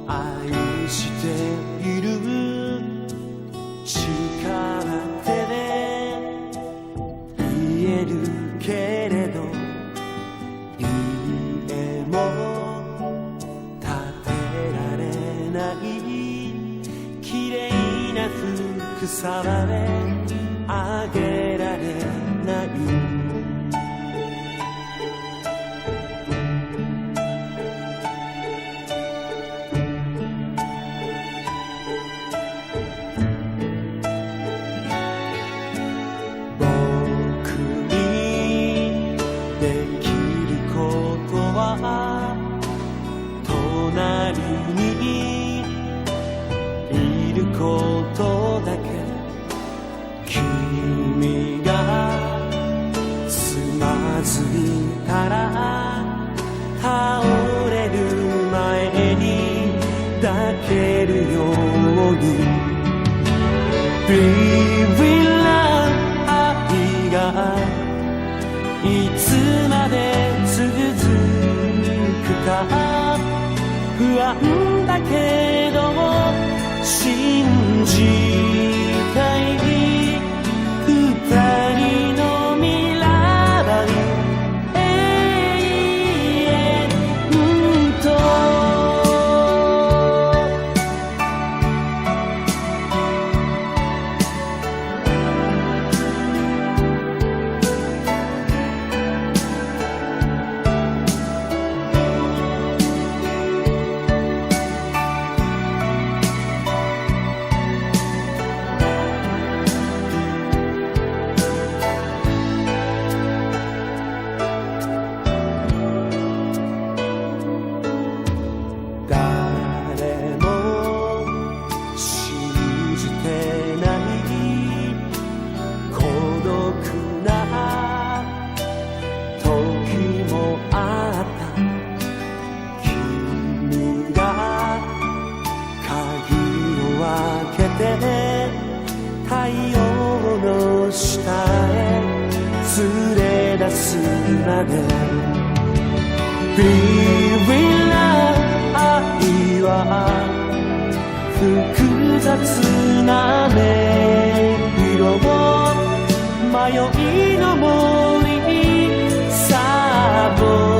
愛している力手で言えるけれど家も建てられない綺麗な服さまであげられない隣にいることだけ君がつまずいたら倒れる前に抱けるように Be with love 愛がいつまで続くか不安だけども信じたい二人の未来永遠と太陽の下へ連れ出すまで Be with love 愛は複雑な音色を迷いの森にサボ